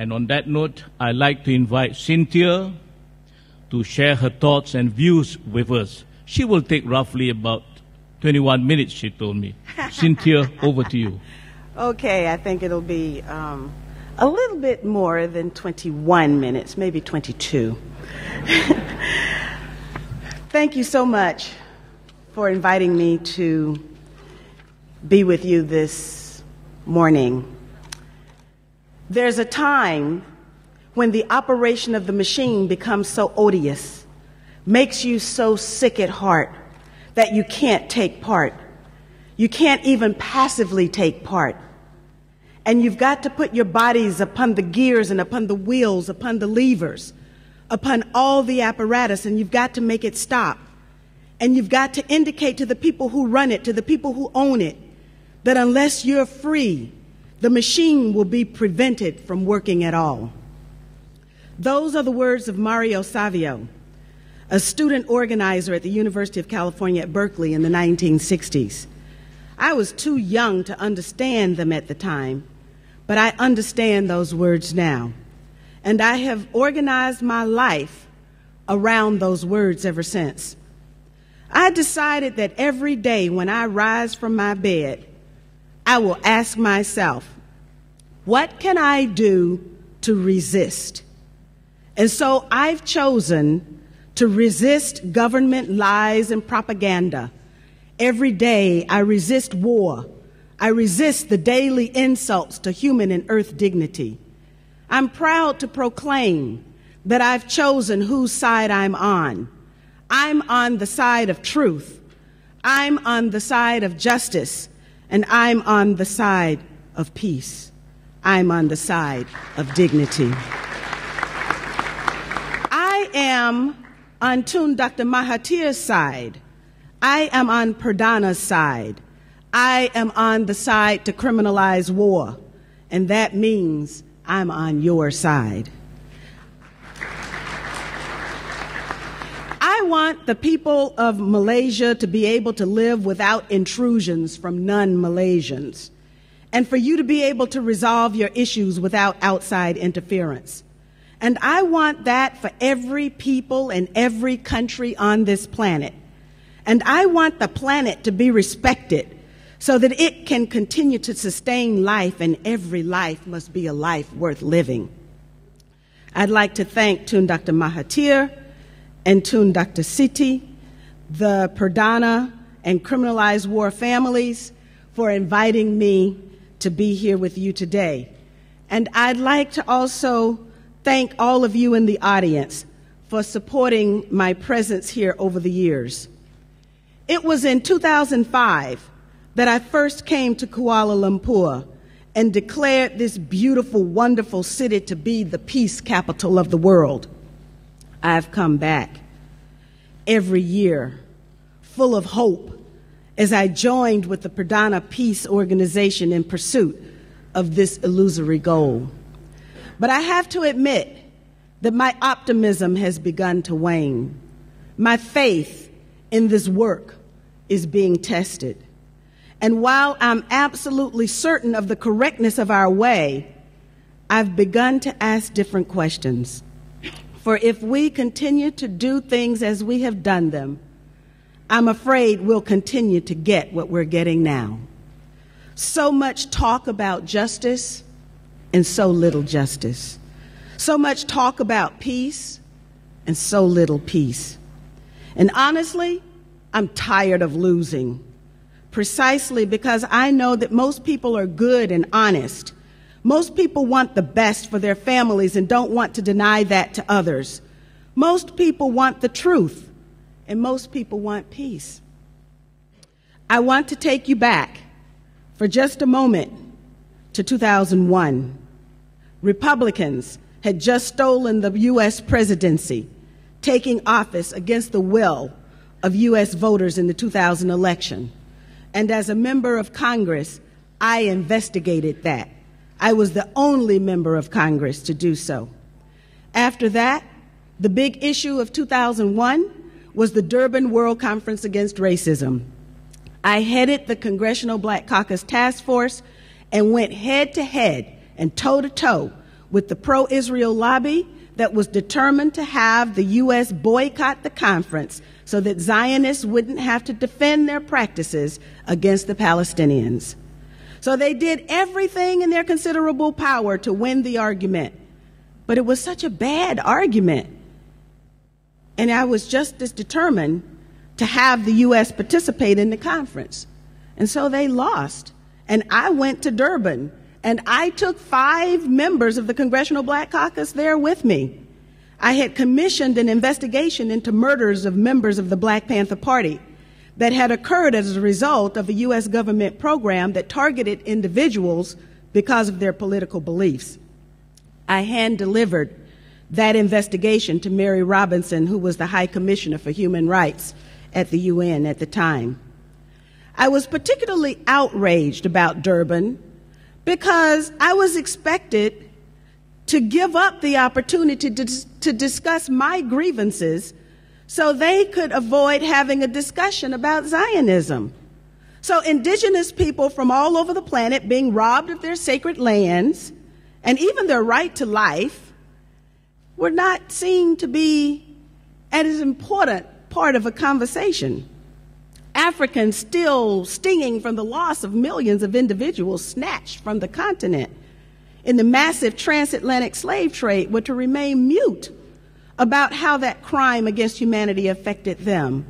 And on that note, I'd like to invite Cynthia to share her thoughts and views with us. She will take roughly about 21 minutes, she told me. Cynthia, over to you. Okay, I think it'll be a little bit more than 21 minutes, maybe 22. Thank you so much for inviting me to be with you this morning. There's a time when the operation of the machine becomes so odious, makes you so sick at heart that you can't take part. You can't even passively take part. And you've got to put your bodies upon the gears and upon the wheels, upon the levers, upon all the apparatus, and you've got to make it stop. And you've got to indicate to the people who run it, to the people who own it, that unless you're free, the machine will be prevented from working at all. Those are the words of Mario Savio, a student organizer at the University of California at Berkeley in the 1960s. I was too young to understand them at the time, but I understand those words now. And I have organized my life around those words ever since. I decided that every day when I rise from my bed, I will ask myself, what can I do to resist? And so I've chosen to resist government lies and propaganda. Every day I resist war. I resist the daily insults to human and earth dignity. I'm proud to proclaim that I've chosen whose side I'm on. I'm on the side of truth. I'm on the side of justice. And I'm on the side of peace. I'm on the side of dignity. I am on Tun Dr. Mahathir's side. I am on Perdana's side. I am on the side to criminalize war. And that means I'm on your side. I want the people of Malaysia to be able to live without intrusions from non-Malaysians, and for you to be able to resolve your issues without outside interference. And I want that for every people and every country on this planet. And I want the planet to be respected so that it can continue to sustain life, and every life must be a life worth living. I'd like to thank Tun Dr. Mahathir and Tun Dr. Siti, the Perdana and criminalized war families, for inviting me to be here with you today. And I'd like to also thank all of you in the audience for supporting my presence here over the years. It was in 2005 that I first came to Kuala Lumpur and declared this beautiful, wonderful city to be the peace capital of the world. I've come back every year full of hope as I joined with the Perdana Peace Organization in pursuit of this illusory goal. But I have to admit that my optimism has begun to wane. My faith in this work is being tested. And while I'm absolutely certain of the correctness of our way, I've begun to ask different questions. For if we continue to do things as we have done them, I'm afraid we'll continue to get what we're getting now. So much talk about justice and so little justice. So much talk about peace and so little peace. And honestly, I'm tired of losing, precisely because I know that most people are good and honest. Most people want the best for their families and don't want to deny that to others. Most people want the truth, and most people want peace. I want to take you back for just a moment to 2001. Republicans had just stolen the U.S. presidency, taking office against the will of U.S. voters in the 2000 election. And as a member of Congress, I investigated that. I was the only member of Congress to do so. After that, the big issue of 2001 was the Durban World Conference Against Racism. I headed the Congressional Black Caucus Task Force and went head-to-head and toe-to-toe with the pro-Israel lobby that was determined to have the U.S. boycott the conference so that Zionists wouldn't have to defend their practices against the Palestinians. So they did everything in their considerable power to win the argument. But it was such a bad argument. And I was just as determined to have the U.S. participate in the conference. And so they lost. And I went to Durban, and I took 5 members of the Congressional Black Caucus there with me. I had commissioned an investigation into murders of members of the Black Panther Party that had occurred as a result of a U.S. government program that targeted individuals because of their political beliefs. I hand-delivered that investigation to Mary Robinson, who was the High Commissioner for Human Rights at the UN at the time. I was particularly outraged about Durban because I was expected to give up the opportunity to discuss my grievances so they could avoid having a discussion about Zionism. So indigenous people from all over the planet being robbed of their sacred lands and even their right to life were not seen to be as important part of a conversation. Africans still stinging from the loss of millions of individuals snatched from the continent in the massive transatlantic slave trade were to remain mute about how that crime against humanity affected them.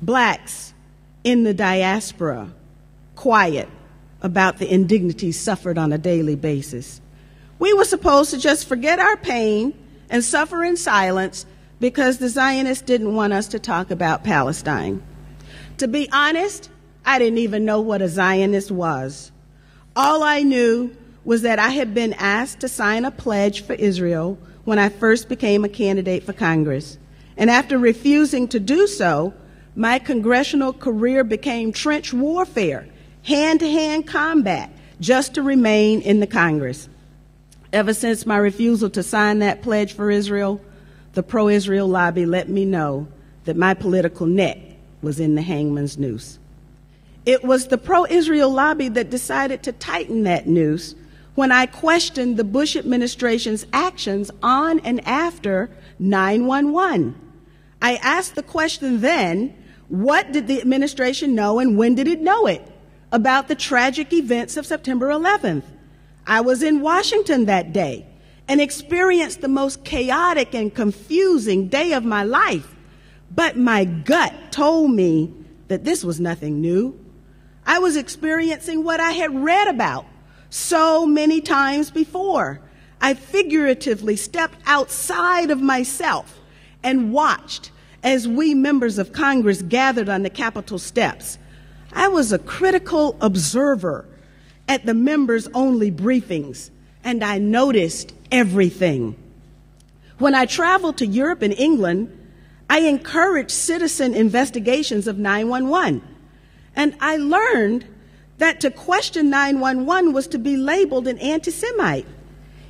Blacks in the diaspora, quiet about the indignities suffered on a daily basis. We were supposed to just forget our pain and suffer in silence because the Zionists didn't want us to talk about Palestine. To be honest, I didn't even know what a Zionist was. All I knew was that I had been asked to sign a pledge for Israel when I first became a candidate for Congress. And after refusing to do so, my congressional career became trench warfare, hand-to-hand combat, just to remain in the Congress. Ever since my refusal to sign that pledge for Israel, the pro-Israel lobby let me know that my political neck was in the hangman's noose. It was the pro-Israel lobby that decided to tighten that noose when I questioned the Bush administration's actions on and after 9/11. I asked the question then, what did the administration know and when did it know it about the tragic events of September 11th? I was in Washington that day and experienced the most chaotic and confusing day of my life. But my gut told me that this was nothing new. I was experiencing what I had read about so many times before. I figuratively stepped outside of myself and watched as we members of Congress gathered on the Capitol steps. I was a critical observer at the members-only briefings, and I noticed everything. When I traveled to Europe and England, I encouraged citizen investigations of 9/11, and I learned that to question 9/11 was to be labeled an anti-Semite.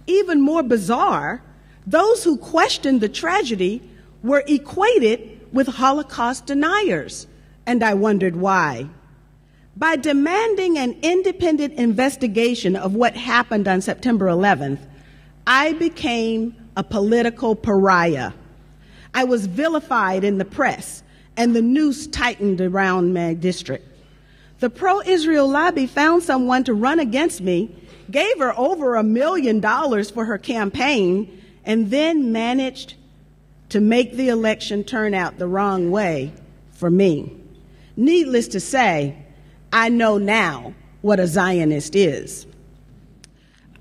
Even more bizarre, those who questioned the tragedy were equated with Holocaust deniers, and I wondered why. By demanding an independent investigation of what happened on September 11th, I became a political pariah. I was vilified in the press, and the noose tightened around my district. The pro-Israel lobby found someone to run against me, gave her over $1 million for her campaign, and then managed to make the election turn out the wrong way for me. Needless to say, I know now what a Zionist is.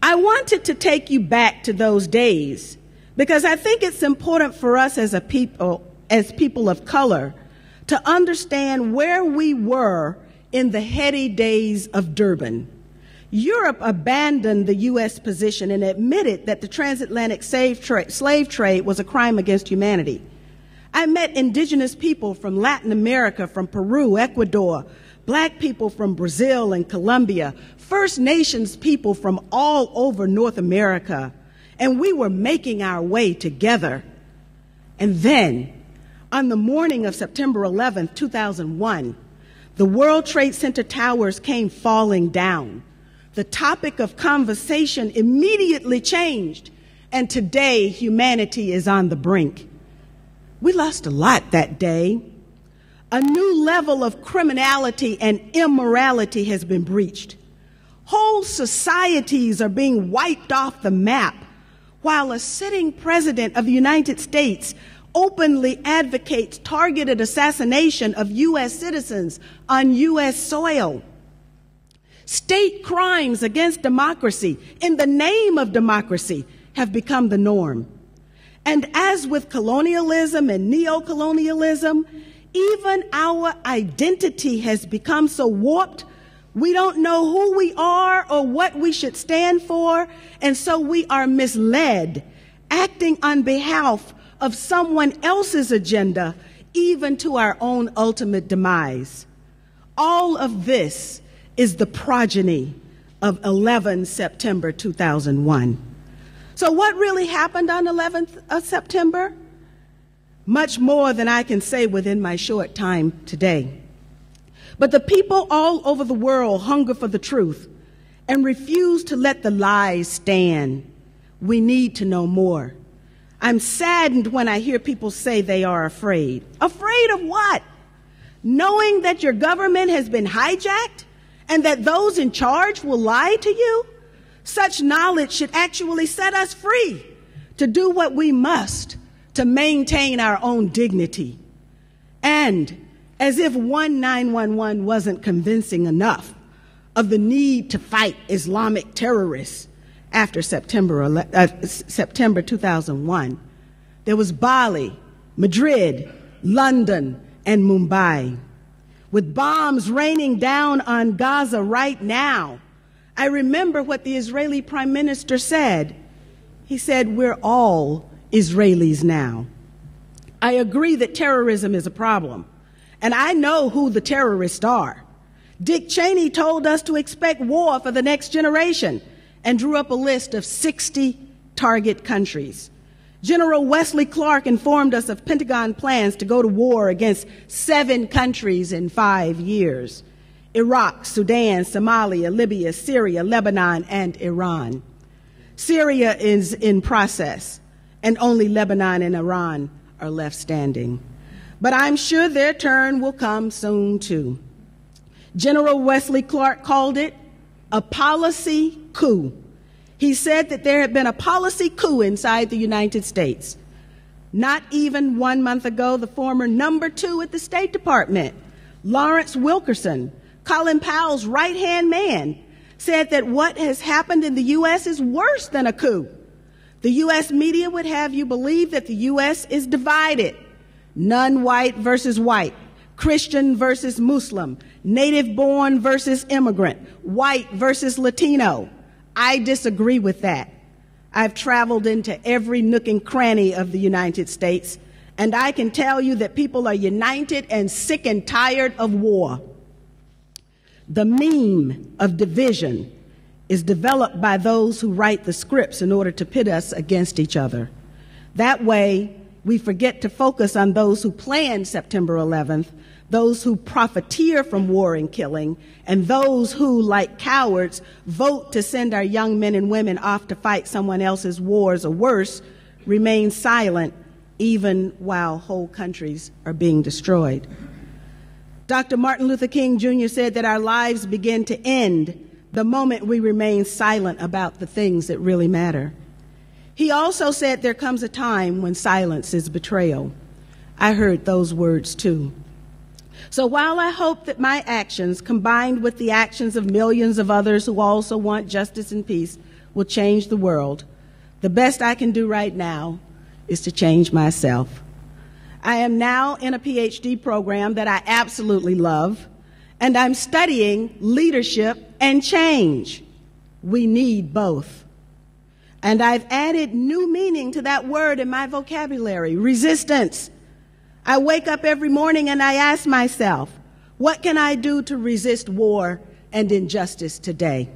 I wanted to take you back to those days because I think it's important for us as people of color, to understand where we were in the heady days of Durban. Europe abandoned the U.S. position and admitted that the transatlantic slave trade was a crime against humanity. I met indigenous people from Latin America, from Peru, Ecuador, Black people from Brazil and Colombia, First Nations people from all over North America, and we were making our way together. And then, on the morning of September 11th, 2001, the World Trade Center towers came falling down. the topic of conversation immediately changed, and today humanity is on the brink. We lost a lot that day. A new level of criminality and immorality has been breached. Whole societies are being wiped off the map, while a sitting president of the United States openly advocates targeted assassination of U.S. citizens on U.S. soil. State crimes against democracy in the name of democracy have become the norm. And as with colonialism and neocolonialism, even our identity has become so warped, we don't know who we are or what we should stand for, and so we are misled, acting on behalf of someone else's agenda, even to our own ultimate demise. All of this is the progeny of 11 September 2001. So what really happened on 11th of September? Much more than I can say within my short time today. But the people all over the world hunger for the truth and refuse to let the lies stand. We need to know more. I'm saddened when I hear people say they are afraid. Afraid of what? Knowing that your government has been hijacked and that those in charge will lie to you? Such knowledge should actually set us free to do what we must to maintain our own dignity. And as if 911 wasn't convincing enough of the need to fight Islamic terrorists after September 2001, there was Bali, Madrid, London, and Mumbai. With bombs raining down on Gaza right now, I remember what the Israeli Prime Minister said. He said, "We're all Israelis now." I agree that terrorism is a problem, and I know who the terrorists are. Dick Cheney told us to expect war for the next generation and drew up a list of 60 target countries. General Wesley Clark informed us of Pentagon plans to go to war against 7 countries in 5 years: Iraq, Sudan, Somalia, Libya, Syria, Lebanon, and Iran. Syria is in process, and only Lebanon and Iran are left standing. But I'm sure their turn will come soon, too. General Wesley Clark called it a policy coup. He said that there had been a policy coup inside the United States. Not even 1 month ago, the former number 2 at the State Department, Lawrence Wilkerson, Colin Powell's right-hand man, said that what has happened in the U.S. is worse than a coup. The U.S. media would have you believe that the U.S. is divided: non-white versus white, Christian versus Muslim, native-born versus immigrant, white versus Latino. I disagree with that. I've traveled into every nook and cranny of the United States, and I can tell you that people are united and sick and tired of war. The meme of division is developed by those who write the scripts in order to pit us against each other. That way, we forget to focus on those who planned September 11th, those who profiteer from war and killing, and those who, like cowards, vote to send our young men and women off to fight someone else's wars, or worse, remain silent even while whole countries are being destroyed. Dr. Martin Luther King Jr. said that our lives begin to end the moment we remain silent about the things that really matter. He also said there comes a time when silence is betrayal. I heard those words too. So while I hope that my actions, combined with the actions of millions of others who also want justice and peace, will change the world, the best I can do right now is to change myself. I am now in a PhD program that I absolutely love, and I'm studying leadership and change. We need both. And I've added new meaning to that word in my vocabulary: resistance. I wake up every morning and I ask myself, what can I do to resist war and injustice today?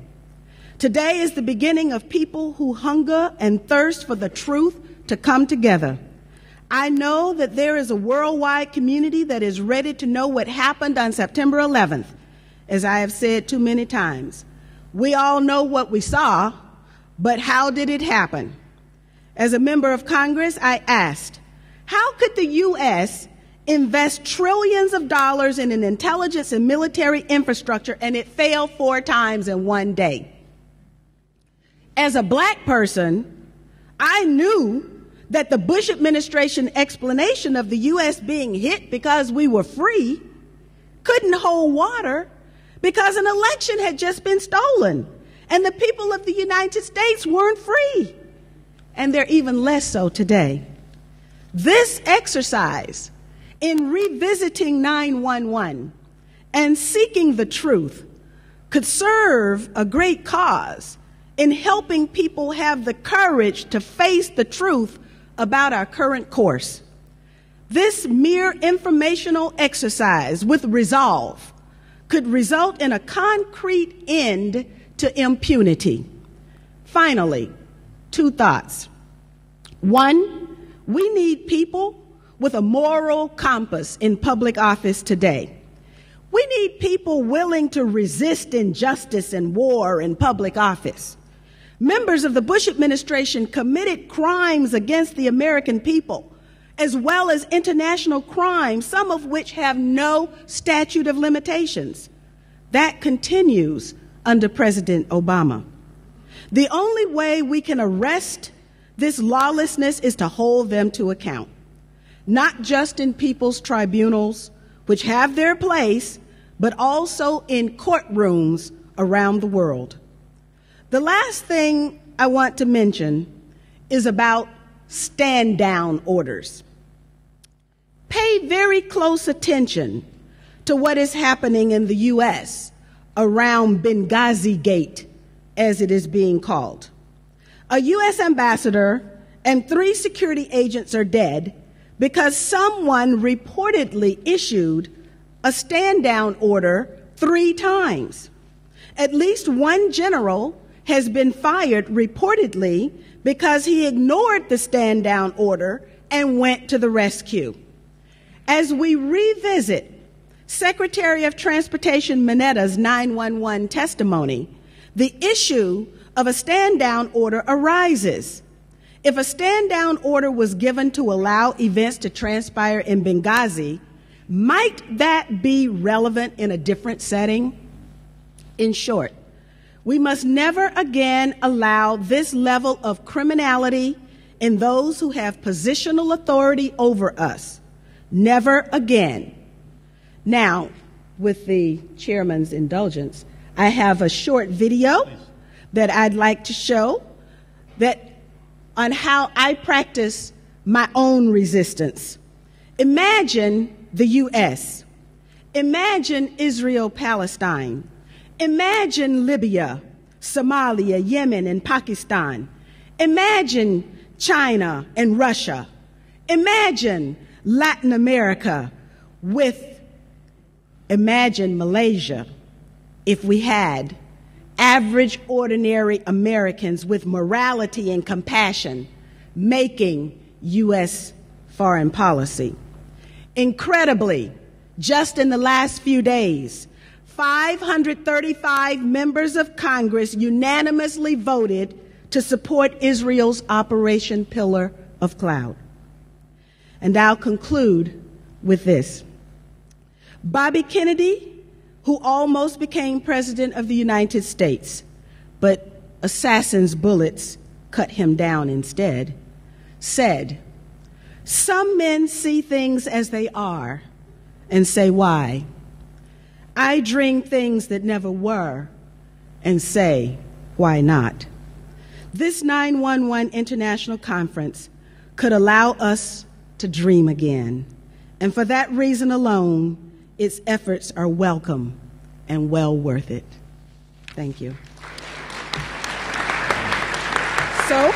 Today is the beginning of people who hunger and thirst for the truth to come together. I know that there is a worldwide community that is ready to know what happened on September 11th. As I have said too many times, We all know what we saw, but how did it happen? As a member of Congress, I asked, how could the U.S. invest trillions of dollars in an intelligence and military infrastructure and it fail 4 times in one day? As a black person, I knew that the Bush administration explanation of the U.S. being hit because we were free couldn't hold water because an election had just been stolen and the people of the United States weren't free. And they're even less so today. This exercise in revisiting 9/11 and seeking the truth could serve a great cause in helping people have the courage to face the truth about our current course. This mere informational exercise with resolve could result in a concrete end to impunity. Finally, 2 thoughts. 1, we need people with a moral compass in public office today. We need people willing to resist injustice and war in public office. Members of the Bush administration committed crimes against the American people, as well as international crimes, some of which have no statute of limitations. That continues under President Obama. The only way we can arrest this lawlessness is to hold them to account, not just in people's tribunals, which have their place, but also in courtrooms around the world. The last thing I want to mention is about stand-down orders. Pay very close attention to what is happening in the U.S. around Benghazi Gate, as it is being called. A U.S. ambassador and 3 security agents are dead because someone reportedly issued a stand-down order 3 times. At least 1 general has been fired reportedly because he ignored the stand-down order and went to the rescue. As we revisit Secretary of Transportation Minetta's 911 testimony, the issue of a stand-down order arises. If a stand-down order was given to allow events to transpire in Benghazi, might that be relevant in a different setting? In short, we must never again allow this level of criminality in those who have positional authority over us. Never again. Now, with the chairman's indulgence, I have a short video that I'd like to show on how I practice my own resistance. Imagine the U.S. Imagine Israel-Palestine. Imagine Libya, Somalia, Yemen, and Pakistan. Imagine China and Russia. Imagine Latin America imagine Malaysia if we had average, ordinary Americans with morality and compassion making U.S. foreign policy. Incredibly, just in the last few days, 535 members of Congress unanimously voted to support Israel's Operation Pillar of Cloud. And I'll conclude with this. Bobby Kennedy, who almost became President of the United States, but assassin's bullets cut him down instead, said, "Some men see things as they are and say, why? I dream things that never were and say, why not?" This 911 International Conference could allow us to dream again. And for that reason alone, its efforts are welcome and well worth it. Thank you. So,